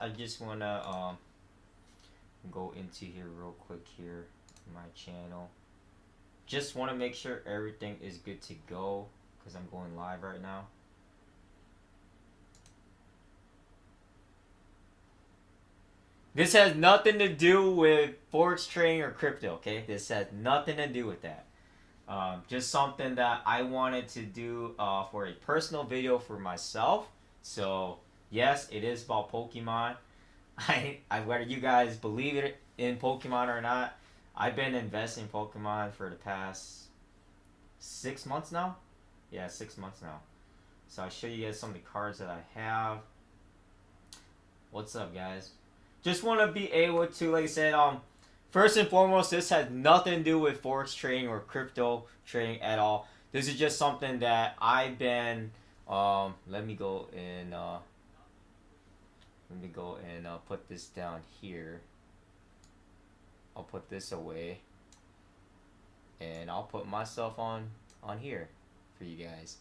I just wanna go into here real quick here, my channel. Just wanna make sure everything is good to go because I'm going live right now. This has nothing to do with Forex trading or crypto, okay? This has nothing to do with that. Just something that I wanted to do for a personal video for myself. So, yes, it is about Pokemon. Whether you guys believe it in Pokemon or not, I've been investing in Pokemon for the past 6 months now. Yeah, 6 months now. So I'll show you guys some of the cards that I have. What's up, guys? Just want to be able to, like I said, first and foremost, this has nothing to do with Forex trading or crypto trading at all. This is just something that I've been, let me go and put this down here. I'll put this away. And I'll put myself on here for you guys.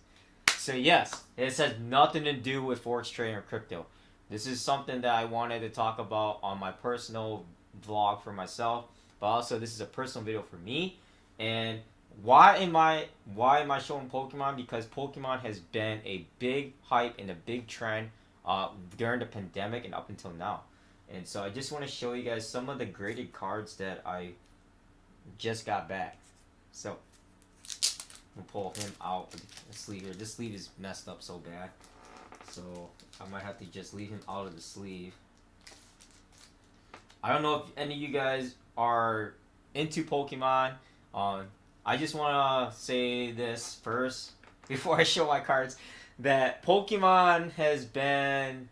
So yes, this has nothing to do with Forex trading or crypto. This is something that I wanted to talk about on my personal vlog for myself, but also this is a personal video for me. And why am I showing Pokemon? Because Pokemon has been a big hype and a big trend during the pandemic and up until now. And so I just want to show you guys some of the graded cards that I just got back. So we'll pull him out of the sleeve here. This sleeve is messed up so bad, so I might have to just leave him out of the sleeve. I don't know if any of you guys are into Pokemon. I just want to say this first before I show my cards, that Pokemon has been,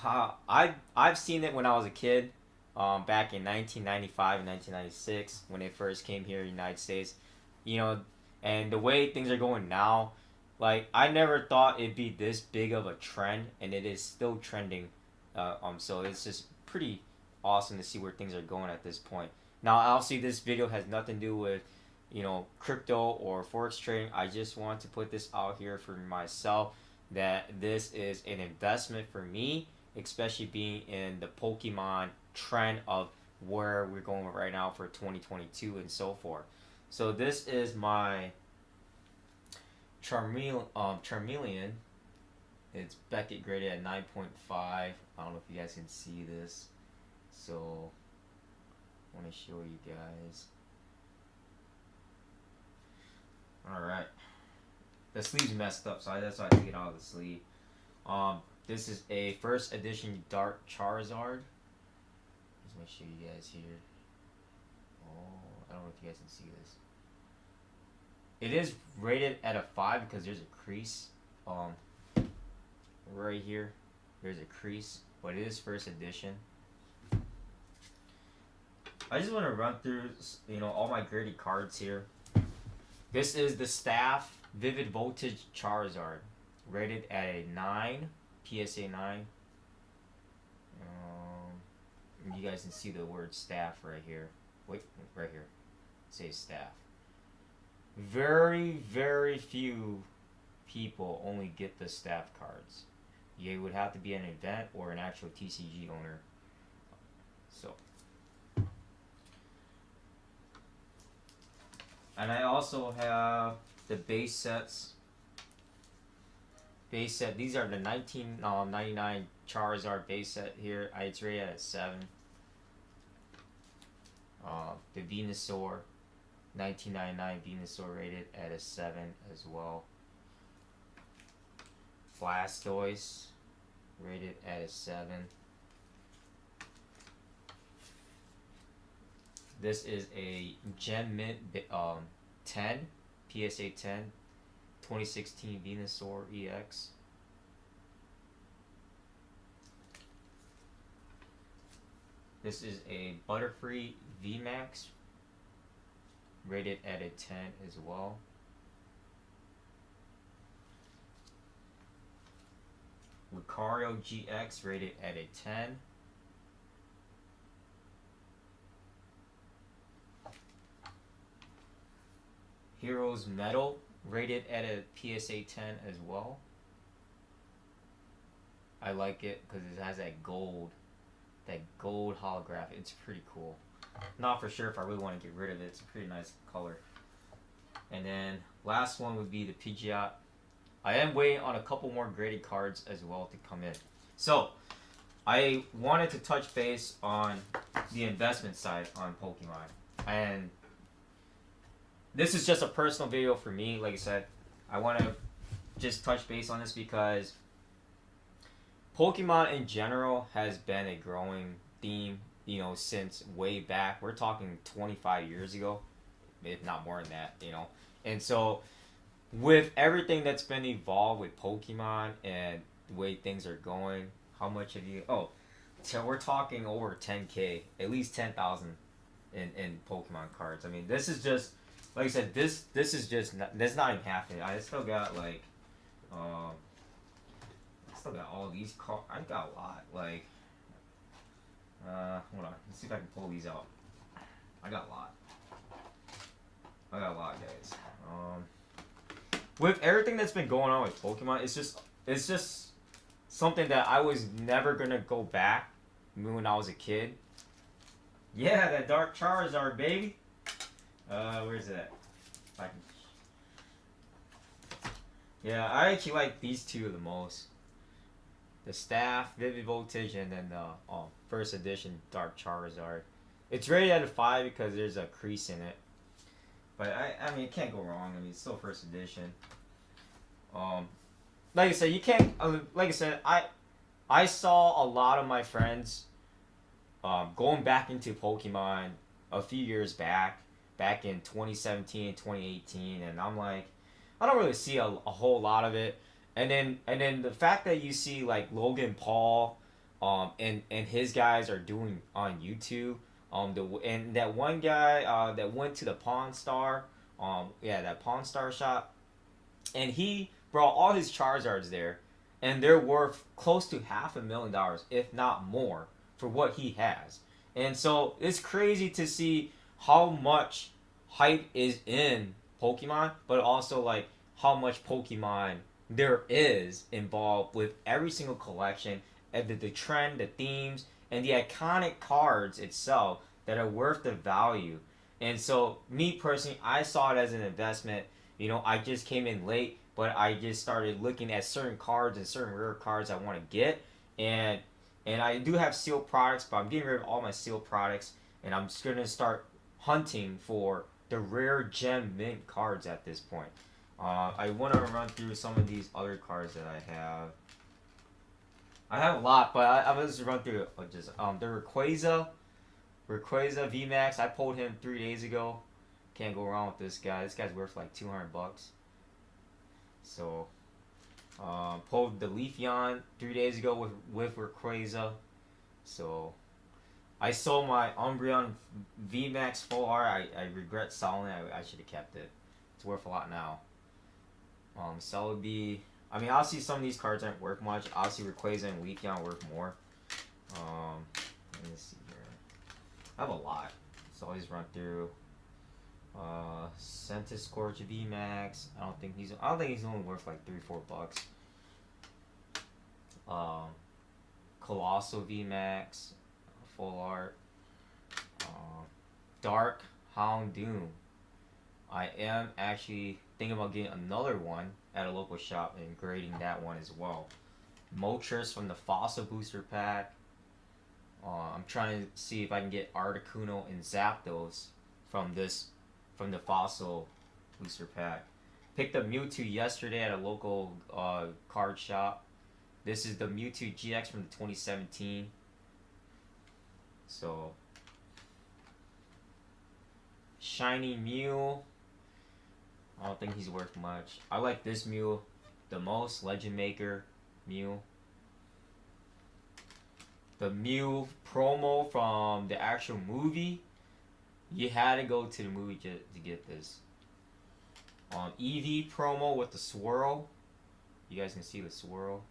I've seen it when I was a kid, back in 1995 and 1996 when it first came here in the United States, and the way things are going now, like, I never thought it'd be this big of a trend, and it is still trending. So it's just pretty awesome to see where things are going at this point. Now, obviously, this video has nothing to do with, crypto or Forex trading. I just want to put this out here for myself, that this is an investment for me, especially being in the Pokemon trend of where we're going right now for 2022 and so forth. So this is my Charmeleon. It's Beckett graded at 9.5. I don't know if you guys can see this. So I want to show you guys. Alright. The sleeve's messed up, so that's why I took it out of the sleeve. This is a first edition Dark Charizard. Just want to show you guys here. Oh, I don't know if you guys can see this. It is rated at a 5 because there's a crease. Right here, there's a crease, but it is first edition. I just want to run through, all my graded cards here. This is the Staff Vivid Voltage Charizard, rated at a 9, PSA 9. You guys can see the word staff right here. Wait, right here. It says staff. Very, very few people only get the staff cards. You would have to be an event or an actual TCG owner. So. And I also have the base sets. Base set. These are the 1999 Charizard base set here. It's rated at 7. The Venusaur, 1999 Venusaur, rated at a 7 as well. Blastoise, rated at a 7. This is a Gem Mint 10, PSA 10, 2016 Venusaur EX. This is a Butterfree VMAX, rated at a 10 as well. Lucario GX, rated at a 10. Heroes Metal, rated at a PSA 10 as well. I like it because it has that gold that gold holographic. It's pretty cool. Not for sure if I really want to get rid of it. It's a pretty nice color. And then last one would be the Pidgeot. I am waiting on a couple more graded cards as well to come in. So I wanted to touch base on the investment side on Pokemon. And this is just a personal video for me. Like I said, I want to just touch base on this because Pokemon in general has been a growing theme, you know, since way back. We're talking 25 years ago, if not more than that, you know. And so with everything that's been evolved with Pokemon and the way things are going, how much have you... Oh, so we're talking over 10K, at least 10,000 in Pokemon cards. I mean, this is just... Like I said, this is just... That's not even half it. I still got, like... I still got all these cards. I got a lot. Like... hold on. Let's see if I can pull these out. I got a lot. Guys. With everything that's been going on with Pokemon, it's just something that I was never gonna go back when I was a kid. Yeah, that Dark Charizard, baby. Where's it at? Yeah, I actually like these two the most. The Staff, Vivid Voltage, and then the first edition Dark Charizard. It's rated at a 5 because there's a crease in it. But I mean, it can't go wrong. I mean, it's still first edition. Like I said, you can't. Like I said, I saw a lot of my friends going back into Pokemon a few years back in 2017 and 2018, and I'm like, I don't really see a whole lot of it. And then the fact that you see like Logan Paul, and his guys are doing on YouTube. And that one guy that went to the Pawn Star, that Pawn Star shop, and he brought all his Charizards there, and they're worth close to $500,000, if not more, for what he has. And so it's crazy to see how much hype is in Pokemon, but also like how much Pokemon there is involved with every single collection, and the trend, the themes, and the iconic cards itself that are worth the value. And so, me personally, I saw it as an investment. You know, I just came in late, but I just started looking at certain cards and certain rare cards I want to get. And I do have sealed products, but I'm getting rid of all my sealed products, and I'm just going to start hunting for the rare gem mint cards at this point. I want to run through some of these other cards that I have. I have a lot, but I'm going to just run through it. Just the Rayquaza VMAX. I pulled him 3 days ago. Can't go wrong with this guy. This guy's worth like $200. So, pulled the Leafeon 3 days ago with Rayquaza. So, I sold my Umbreon VMAX Full Art. I regret selling it. I should have kept it. It's worth a lot now. Celebi. I mean, obviously some of these cards aren't worth much. Obviously Rayquaza and Leafeon are worth more. Let me see here. I have a lot, so I'll just run through. Centiskorch VMAX. I don't think he's only worth like $3-4. Colossal VMAX, Full Art. Dark Houndoom. I am actually thinking about getting another one at a local shop and grading that one as well. Moltres from the Fossil Booster Pack. I'm trying to see if I can get Articuno and Zapdos from the Fossil Booster Pack. Picked up Mewtwo yesterday at a local card shop. This is the Mewtwo GX from 2017. So, Shiny Mew. I don't think he's worth much. I like this Mew the most. Legend Maker Mew. The Mew promo from the actual movie. You had to go to the movie to get this. Eevee promo with the swirl. You guys can see the swirl.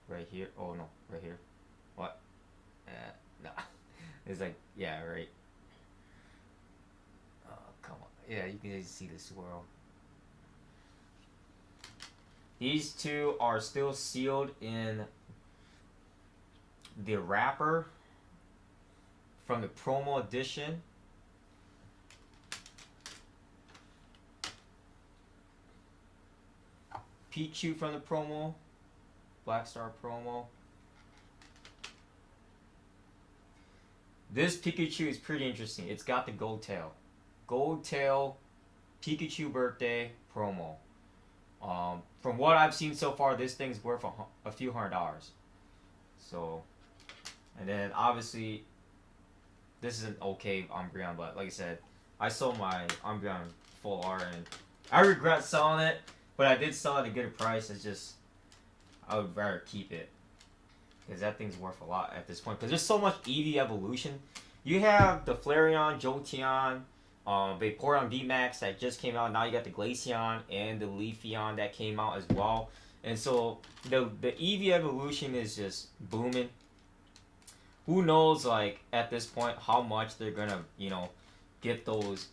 Right here. Oh no, right here. What? No. It's like, yeah, right. Come on. Yeah, you can see the swirl. These two are still sealed in the wrapper from the promo edition. Pichu from the promo, Black Star promo. This Pikachu is pretty interesting. It's got the gold tail. Gold tail Pikachu birthday promo. From what I've seen so far, this thing's worth a few $100. So, and then obviously, this is an okay Umbreon, but like I said, I sold my Umbreon full art and I regret selling it. But I did sell it at a good price. It's just, I would rather keep it. Because that thing's worth a lot at this point. Because there's so much EV evolution. You have the Flareon, Jolteon, Vaporeon VMAX that just came out. Now you got the Glaceon and the Leafeon that came out as well. And so the EV evolution is just booming. Who knows, like, at this point, how much they're going to, you know, get those,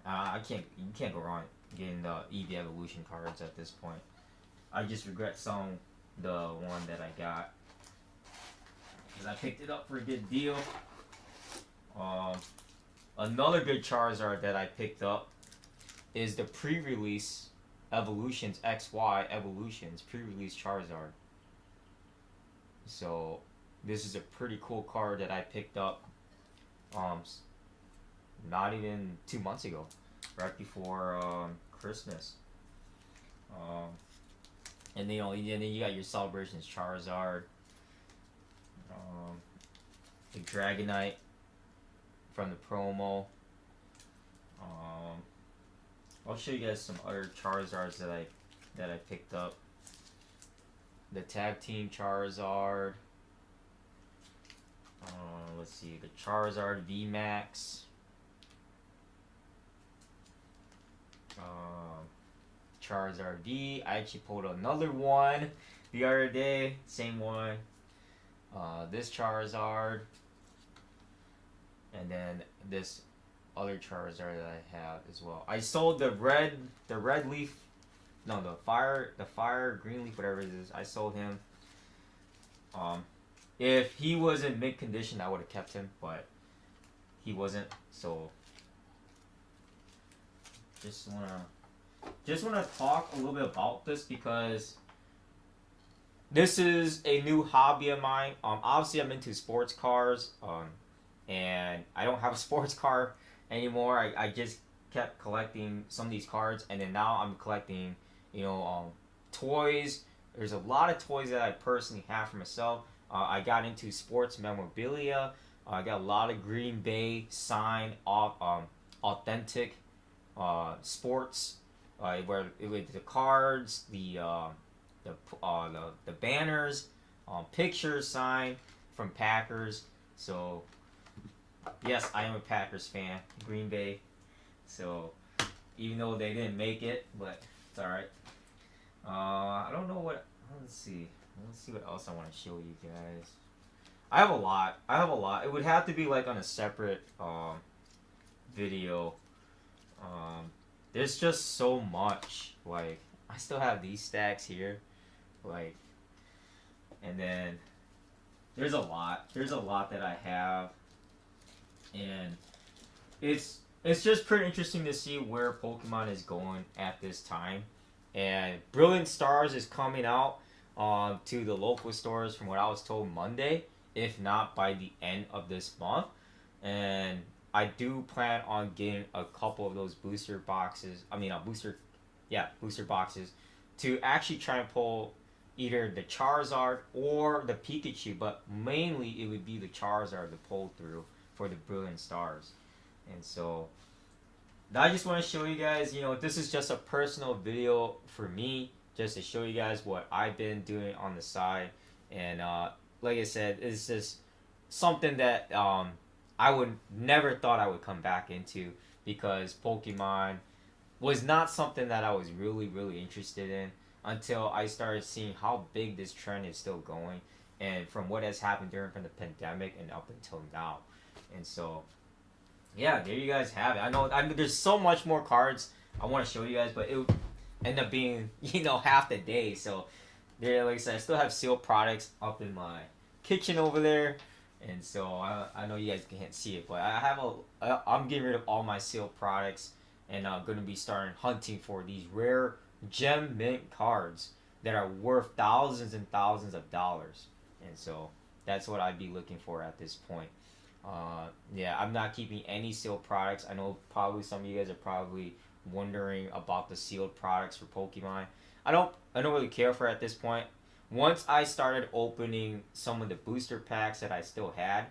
you can't go wrong getting the EV Evolution cards at this point. I just regret selling the one that I got because I picked it up for a good deal. Another good Charizard that I picked up is the pre-release Evolutions XY Evolutions pre-release Charizard. So this is a pretty cool card that I picked up not even 2 months ago, right before Christmas. And then, and then you got your Celebrations Charizard, the Dragonite from the promo. I'll show you guys some other Charizards that I picked up. The Tag Team Charizard. Let's see, the Charizard VMAX. Charizard V. I actually pulled another one the other day. Same one. This Charizard. And then this other Charizard that I have as well. I sold the red leaf. No, the fire green leaf, whatever it is. I sold him. If he was in mid condition, I would have kept him, but he wasn't. So just wanna talk a little bit about this because this is a new hobby of mine. Obviously I'm into sports cars. And I don't have a sports car anymore. I just kept collecting some of these cards, and then now I'm collecting, toys. There's a lot of toys that I personally have for myself. I got into sports memorabilia. I got a lot of Green Bay signed, authentic sports, where with the cards, the banners, pictures signed from Packers. So yes, I am a Packers fan, Green Bay. So even though they didn't make it, but it's all right. I don't know what. Let's see what else I want to show you guys. I have a lot. It would have to be like on a separate video. There's just so much. Like, I still have these stacks here, like, and then there's a lot that I have, and it's just pretty interesting to see where Pokemon is going at this time. And Brilliant Stars is coming out to the local stores, from what I was told, Monday, if not by the end of this month. And I do plan on getting a couple of those booster boxes. Booster boxes to actually try and pull either the Charizard or the Pikachu, but mainly it would be the Charizard to pull through for the Brilliant Stars. And so I just want to show you guys, this is just a personal video for me, just to show you guys what I've been doing on the side. And like I said, it's just something that I would never thought I would come back into, because Pokemon was not something that I was really, really interested in until I started seeing how big this trend is still going, and from what has happened from the pandemic and up until now. And so, yeah, there you guys have it. I know there's so much more cards I want to show you guys, but it would end up being, half the day. So there, like I said, I still have sealed products up in my kitchen over there, and so I know you guys can't see it, but I'm getting rid of all my sealed products, and I'm gonna be starting hunting for these rare gem mint cards that are worth thousands and thousands of dollars, and so that's what I'd be looking for at this point. Yeah, I'm not keeping any sealed products. I know probably some of you guys are probably wondering about the sealed products for Pokemon. I don't really care for it at this point. Once I started opening some of the booster packs that I still had,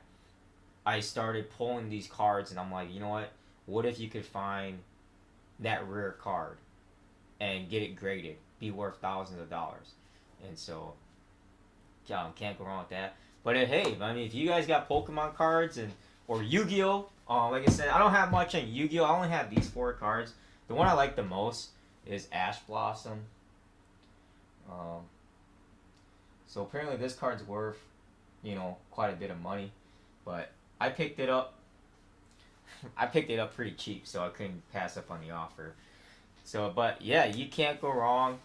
I started pulling these cards, and I'm like, you know what? What if you could find that rare card and get it graded, be worth thousands of dollars? And so, can't go wrong with that. But hey, I mean, if you guys got Pokemon cards and or Yu-Gi-Oh, like I said, I don't have much on Yu-Gi-Oh. I only have these 4 cards. The one I like the most is Ash Blossom. Um, so apparently this card's worth, quite a bit of money, but I picked it up. I picked it up pretty cheap, so I couldn't pass up on the offer. So, but yeah, you can't go wrong.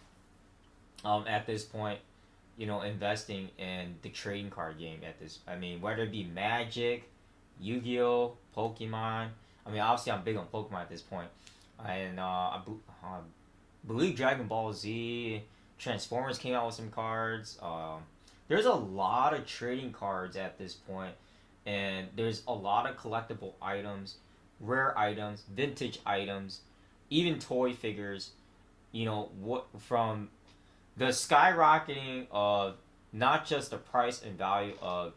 At this point, investing in the trading card game at this. I mean, whether it be Magic, Yu-Gi-Oh, Pokemon. I mean, obviously I'm big on Pokemon at this point, and believe Dragon Ball Z, Transformers came out with some cards. There's a lot of trading cards at this point, and there's a lot of collectible items, rare items, vintage items, even toy figures. What from the skyrocketing of not just the price and value of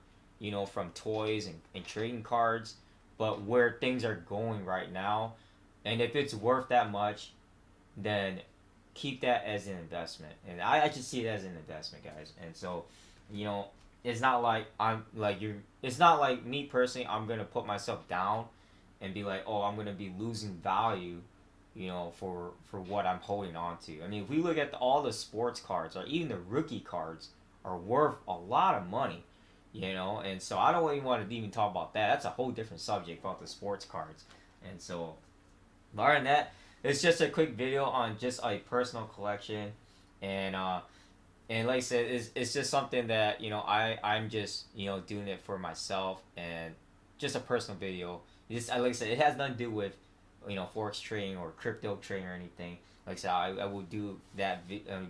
from toys and trading cards, but where things are going right now, and if it's worth that much, then keep that as an investment. And I just see it as an investment, guys. And so, it's not like it's not like me personally, I'm gonna put myself down and be like, oh, I'm gonna be losing value, for what I'm holding on to. I mean, if we look at all the sports cards or even the rookie cards are worth a lot of money, and so I don't even want to even talk about that. That's a whole different subject about the sports cards. And so, other than that, it's just a quick video on just a personal collection, and like I said, it's just something that I'm just doing it for myself, and just a personal video. Just like I said, it has nothing to do with Forex trading or crypto trading or anything. Like I said, I will do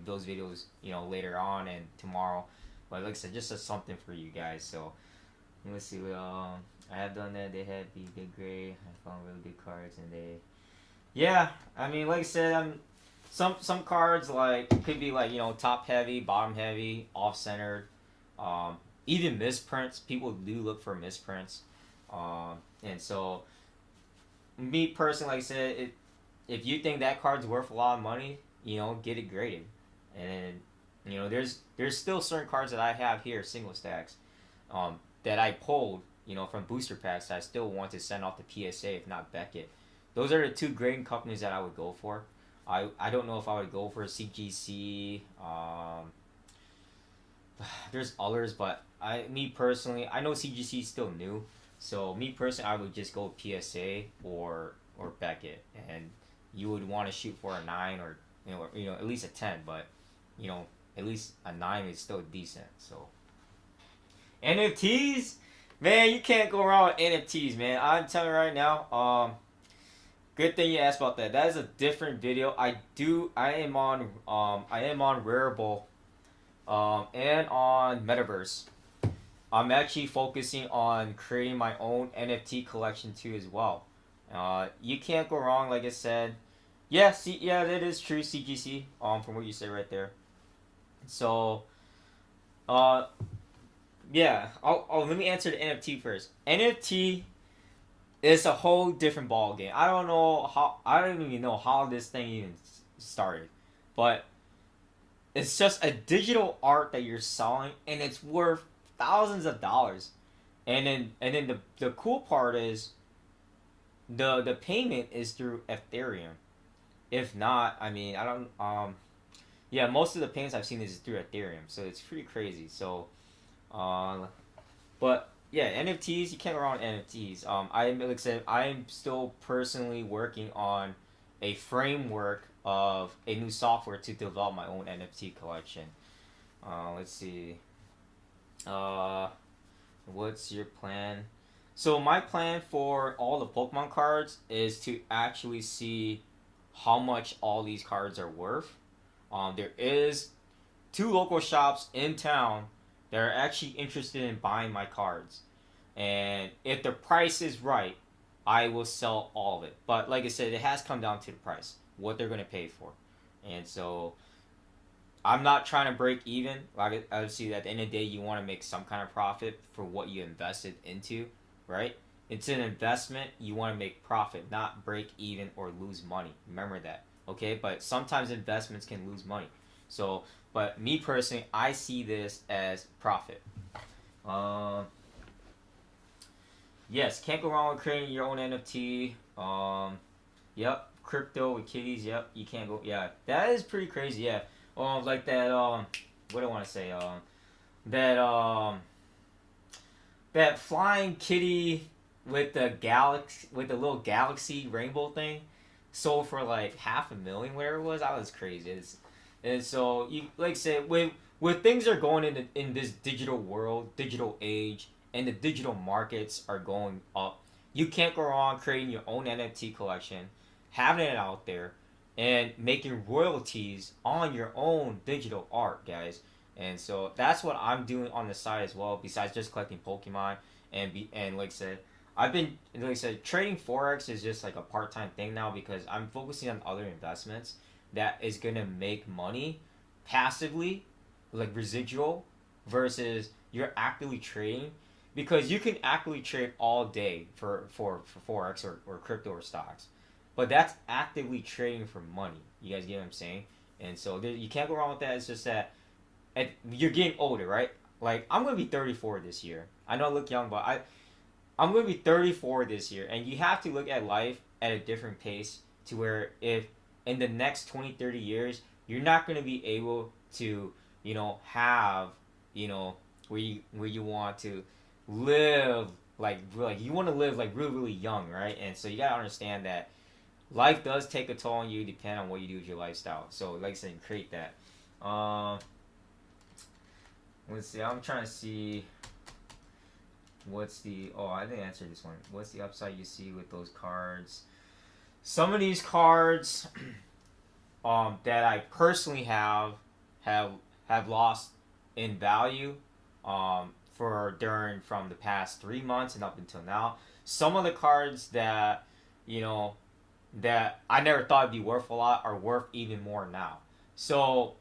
those videos later on and tomorrow. But like I said, just something for you guys. So let's see. I have done that. They had the big grade. I found really good cards, and yeah. I mean, like I said, some cards like could be like top heavy, bottom heavy, off centered, even misprints. People do look for misprints, and so me personally, like I said, if you think that card's worth a lot of money, get it graded, and there's still certain cards that I have here, single stacks, that I pulled from booster packs that I still want to send off to PSA, if not Beckett. Those are the 2 grading companies that I would go for. I don't know if I would go for CGC. There's others, but me personally, I know CGC is still new, so me personally, I would just go PSA or Beckett, and you would want to shoot for a 9 or at least a 10, but at least a 9 is still decent. So NFTs, man, you can't go wrong with NFTs, man. I'm telling you right now. Good thing you asked about that. That is a different video. I am on Rarible, and on Metaverse. I'm actually focusing on creating my own NFT collection too as well. You can't go wrong, like I said. Yeah, that is true, CGC. From what you say right there. So, yeah. Let me answer the NFT first. NFT is a whole different ball game. I don't even know how this thing even started, but it's just a digital art that you're selling, and it's worth thousands of dollars. And then the cool part is the payment is through Ethereum. If not, I mean, I don't yeah, most of the payments I've seen is through Ethereum, so it's pretty crazy. So but yeah, NFTs, you can't go wrong with NFTs. Like I said, I'm still personally working on a framework of a new software to develop my own NFT collection. Let's see. Uh, what's your plan? So my plan for all the Pokemon cards is to actually see how much all these cards are worth. There is two local shops in town that are actually interested in buying my cards. And if the price is right, I will sell all of it. But like I said, it has come down to the price, what they're going to pay for. And so I'm not trying to break even. Like obviously, at the end of the day, you want to make some kind of profit for what you invested into, right? It's an investment. You want to make profit, not break even or lose money. Remember that, okay? But sometimes investments can lose money. So, but me personally, I see this as profit. Um, yes, can't go wrong with creating your own NFT. Yep, crypto with kitties. Yep, you can't go. Yeah, that is pretty crazy. Yeah, like that. What do I want to say? That that flying kitty with the galaxy with the little galaxy rainbow thing sold for like 500,000, whatever it was. That was crazy. And so you like I said with things are going in this digital world, digital age, and the digital markets are going up. You can't go wrong creating your own NFT collection, having it out there, and making royalties on your own digital art, guys. And so that's what I'm doing on the side as well. Besides just collecting Pokemon and like I said, trading Forex is just like a part time thing now because I'm focusing on other investments that is gonna make money passively, like residual, versus you're actively trading because you can actively trade all day for Forex or crypto or stocks. But that's actively trading for money. You guys get what I'm saying? And so you can't go wrong with that. It's just that you're getting older, right? Like I'm gonna be 34 this year. I know I look young, but I'm gonna be 34 this year, and you have to look at life at a different pace to where if in the next 20, 30 years you're not gonna be able to have where you want to live like you want to live like really really young, right? And so you gotta understand that life does take a toll on you depending on what you do with your lifestyle. So like I said, create that. Let's see. I'm trying to see what's the. Oh, I didn't answer this one. What's the upside you see with those cards? Some of these cards, that I personally have lost in value, from the past 3 months and up until now. Some of the cards that that I never thought would be worth a lot are worth even more now. So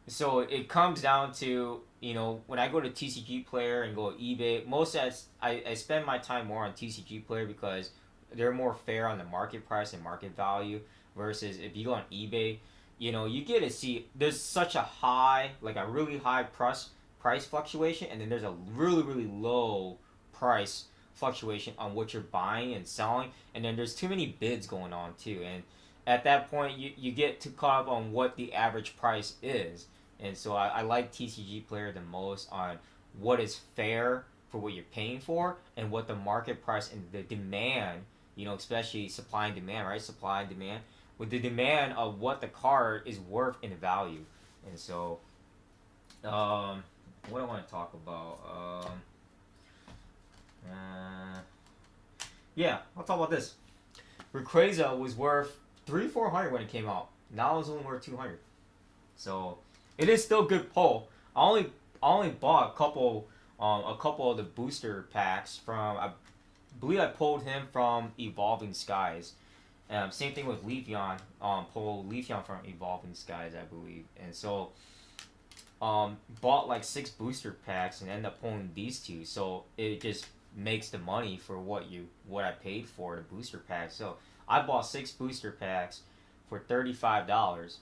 it comes down to when I go to TCG Player and go to eBay, most of that I spend my time more on TCG Player because they're more fair on the market price and market value versus if you go on eBay, you get to see there's such a high, like a really high price fluctuation, and then there's a really really low price fluctuation on what you're buying and selling, and then there's too many bids going on too, and at that point you get too caught up on what the average price is. And so I like TCG Player the most on what is fair for what you're paying for and what the market price and the demand, especially supply and demand, right? Supply and demand. With the demand of what the card is worth in value. And so, what I want to talk about. Yeah, I'll talk about this. Rayquaza was worth 300-400 when it came out. Now it's only worth 200. So it is still good pull. I only bought a couple of the booster packs from. I believe I pulled him from Evolving Skies. Same thing with Leafeon. Pulled Leafeon from Evolving Skies, I believe. And so, bought like 6 booster packs and ended up pulling these two. So it just makes the money for what I paid for the booster packs. So I bought 6 booster packs for $35,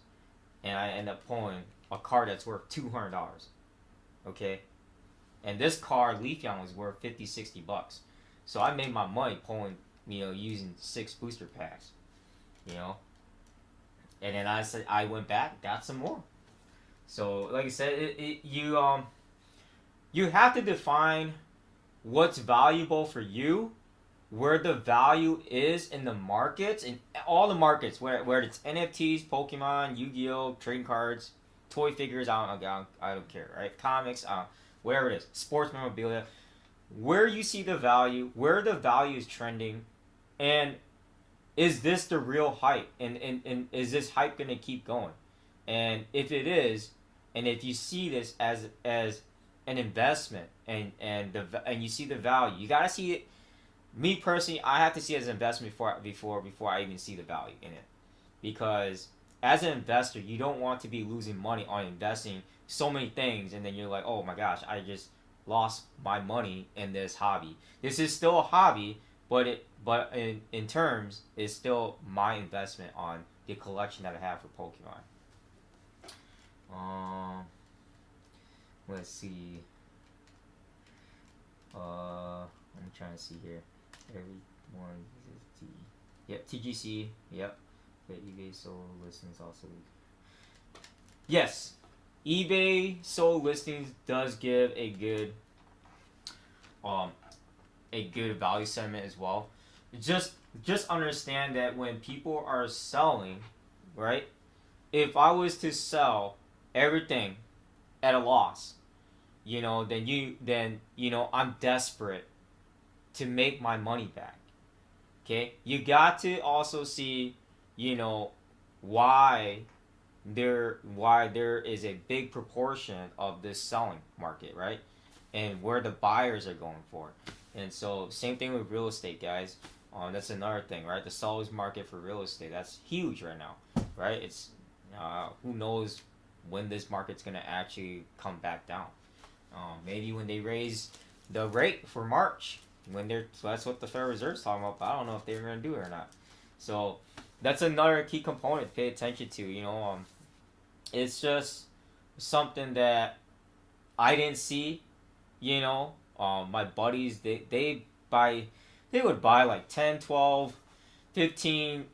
and I end up pulling a card that's worth $200. Okay, and this card Leafeon was worth $50-$60. So I made my money pulling, using 6 booster packs, and then I went back, got some more. So like I said, you have to define what's valuable for you, where the value is in the markets, in all the markets, where it's NFTs, Pokemon, Yu-Gi-Oh, trading cards, toy figures, I don't care, right? Comics, whatever it is, sports memorabilia, where you see the value, where the value is trending, and is this the real hype? And is this hype going to keep going? And if it is, and if you see this as an investment and you see the value, you got to see it. Me personally, I have to see it as an investment before I even see the value in it, because as an investor, you don't want to be losing money on investing so many things, and then you're like, oh my gosh, I just lost my money in this hobby. This is still a hobby, but in terms, it's still my investment on the collection that I have for Pokemon. Let's see. I'm trying to see here. Everyone uses T. Yep, TGC. Yep. The eBay sold listings also. Yes, eBay sold listings does give a good value sentiment as well. Just understand that when people are selling, right? If I was to sell everything at a loss, then I'm desperate to make my money back. Okay? You got to also see, why there is a big proportion of this selling market, right? And where the buyers are going for. And so same thing with real estate, guys. That's another thing, right? The seller's market for real estate, that's huge right now, right? It's who knows when this market's gonna actually come back down. Maybe when they raise the rate for March, so that's what the Federal Reserve's talking about. But I don't know if they're gonna do it or not. So that's another key component to pay attention to. It's just something that I didn't see. My buddies, they would buy like 10, 12, 15,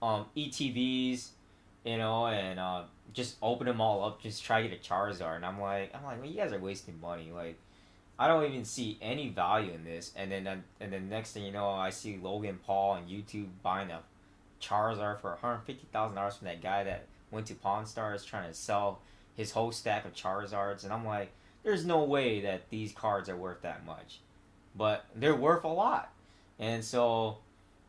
ETBs, and just open them all up, just try to get a Charizard. And I'm like, well, you guys are wasting money. Like, I don't even see any value in this. And then next thing you know, I see Logan Paul on YouTube buying a Charizard for $150,000 from that guy that went to Pawn Stars trying to sell his whole stack of Charizards. And I'm like, there's no way that these cards are worth that much. But they're worth a lot. And so,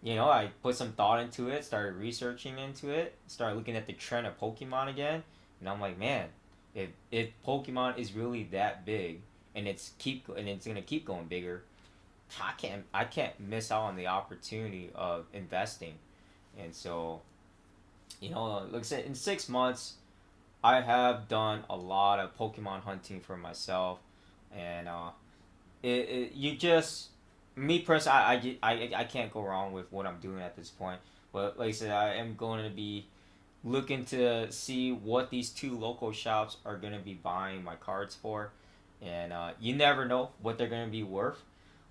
I put some thought into it, started researching into it, started looking at the trend of Pokemon again. And I'm like, man, if Pokemon is really that big and it's gonna keep going bigger, I can't miss out on the opportunity of investing. And so, like I said, in 6 months, I have done a lot of Pokemon hunting for myself, and me personally, I can't go wrong with what I'm doing at this point. But like I said, I am going to be looking to see what these 2 local shops are going to be buying my cards for, and you never know what they're going to be worth.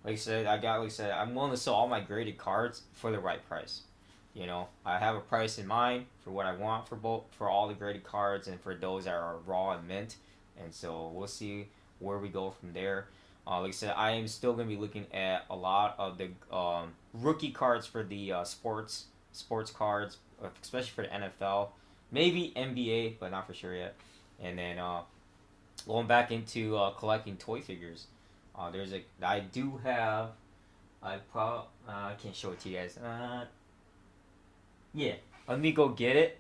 Like I said, I'm willing to sell all my graded cards for the right price. I have a price in mind for what I want for all the graded cards and for those that are raw and mint, and so we'll see where we go from there. Like I said, I am still going to be looking at a lot of the rookie cards for the sports cards, especially for the NFL, probably NBA, but not for sure yet. And then going back into collecting toy figures. I do have, I can't show it to you guys. Yeah, let me go get it.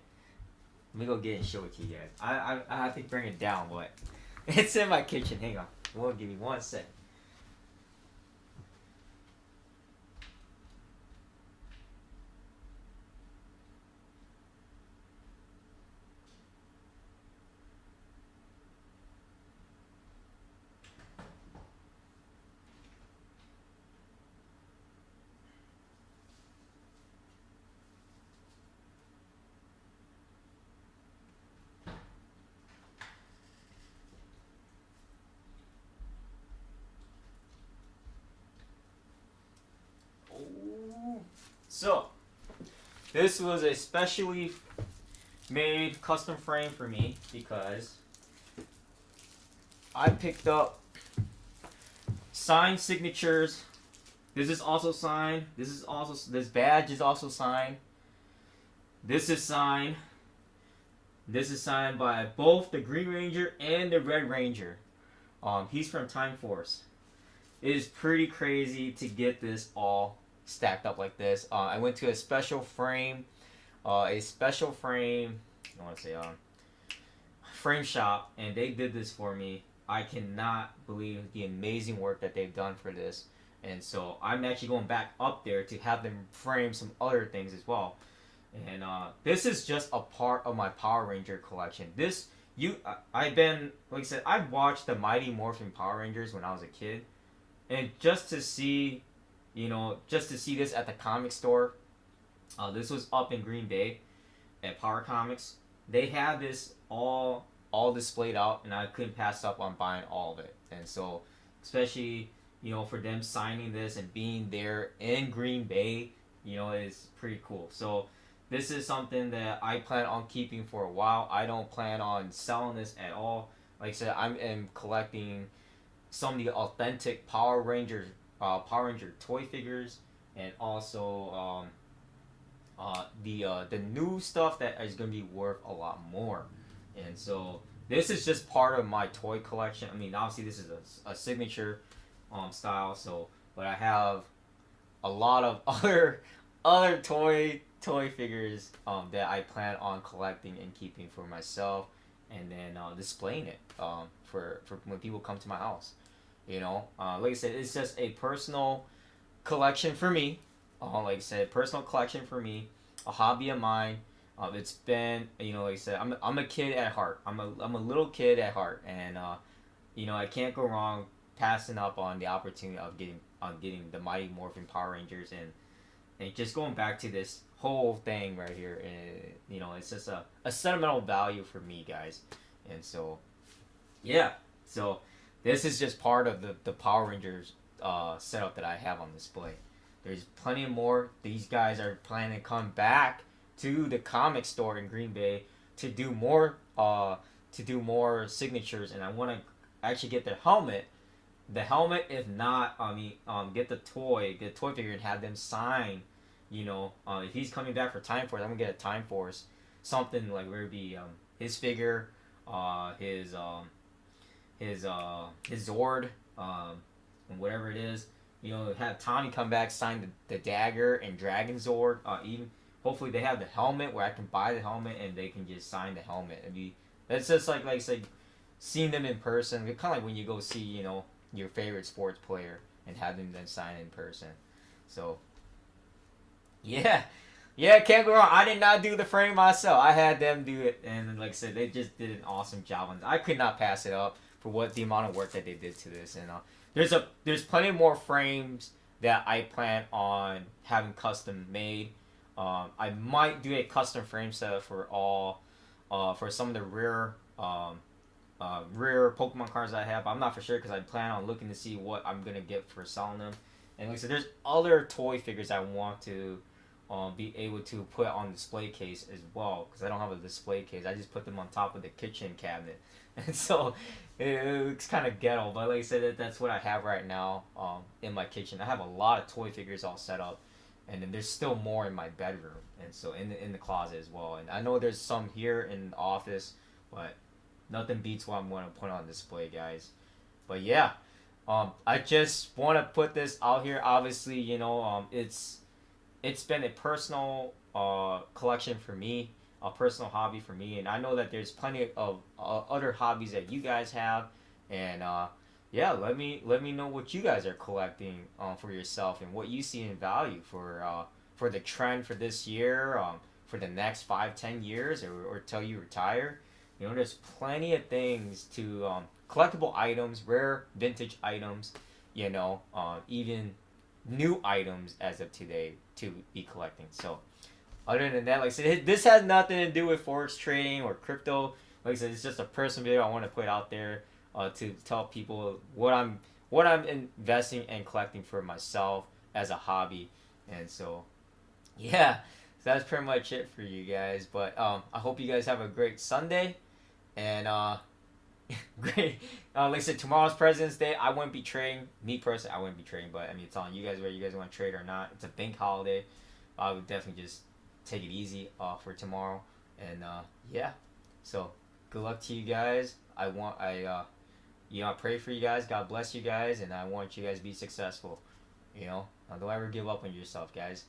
Let me go get it and show it to you guys. I have to bring it down, but it's in my kitchen. Hang on. Well, give me 1 second. So, this was a specially made custom frame for me because I picked up signed signatures. This is also signed. This badge is also signed. This is signed. This is signed by both the Green Ranger and the Red Ranger. He's from Time Force. It is pretty crazy to get this all stacked up like this. I went to a special frame, I want to say frame shop, and they did this for me. I cannot believe the amazing work that they've done for this. And so I'm actually going back up there to have them frame some other things as well. And this is just a part of my Power Ranger collection. I've been, like I said, I've watched the Mighty Morphin Power Rangers when I was a kid. And just to see this at the comic store, this was up in Green Bay at Power Comics. They had this all displayed out, and I couldn't pass up on buying all of it. And so, especially, for them signing this and being there in Green Bay, is pretty cool. So this is something that I plan on keeping for a while. I don't plan on selling this at all. Like I said, I am collecting some of the authentic Power Ranger toy figures, and also the new stuff that is going to be worth a lot more. And so this is just part of my toy collection. I mean, obviously this is a signature style. So, but I have a lot of other toy figures that I plan on collecting and keeping for myself, and then displaying it for when people come to my house. Like I said, it's just a personal collection for me. Like I said, personal collection for me, a hobby of mine. It's been, like I said, I'm a kid at heart. I'm a little kid at heart, and I can't go wrong passing up on the opportunity of getting the Mighty Morphin Power Rangers, and just going back to this whole thing right here. And, it's just a sentimental value for me, guys. And so, yeah. So this is just part of the Power Rangers setup that I have on display. There's plenty more. These guys are planning to come back to the comic store in Green Bay to do more signatures, and I want to actually get the helmet. If not, get the toy figure and have them sign. If he's coming back for Time Force, I'm gonna get a Time Force, something like where it be his figure, his Zord, and whatever it is. Have Tommy come back, sign the Dagger and Dragon Zord. Even hopefully they have the helmet where I can buy the helmet and they can just sign the helmet. That's just like I said, seeing them in person. It's kind of like when you go see your favorite sports player and have them then sign in person. So yeah, can't go wrong. I did not do the frame myself. I had them do it, and like I said, they just did an awesome job on it. I could not pass it up for the amount of work that they did to this. And there's plenty more frames that I plan on having custom made. I might do a custom frame set for some of the rare Pokemon cards I have. I'm not for sure because I plan on looking to see what I'm gonna get for selling them. And like I said, there's other toy figures I want to be able to put on display case as well, because I don't have a display case. I just put them on top of the kitchen cabinet, and so it looks kind of ghetto. But like I said, that's what I have right now in my kitchen. I have a lot of toy figures all set up, and then there's still more in my bedroom, and so in the closet as well. And I know there's some here in the office, but nothing beats what I'm going to put on display, guys. But yeah, I just want to put this out here. Obviously, it's been a personal collection for me, a personal hobby for me, and I know that there's plenty of other hobbies that you guys have, and let me know what you guys are collecting for yourself and what you see in value for the trend for this year, for the next 5-10 years, or till you retire. There's plenty of things to collectible items, rare vintage items, even new items as of today to be collecting. So other than that, like I said, this has nothing to do with Forex trading or crypto. Like I said, it's just a personal video I want to put out there to tell people what I'm investing and collecting for myself as a hobby. And so yeah, so that's pretty much it for you guys. But I hope you guys have a great Sunday, and great. Like I said, tomorrow's President's Day. I wouldn't be trading. Me personally, I wouldn't be trading. But it's on you guys whether you guys want to trade or not. It's a bank holiday. I would definitely just take it easy for tomorrow. And So good luck to you guys. I pray for you guys. God bless you guys, and I want you guys to be successful. Don't ever give up on yourself, guys.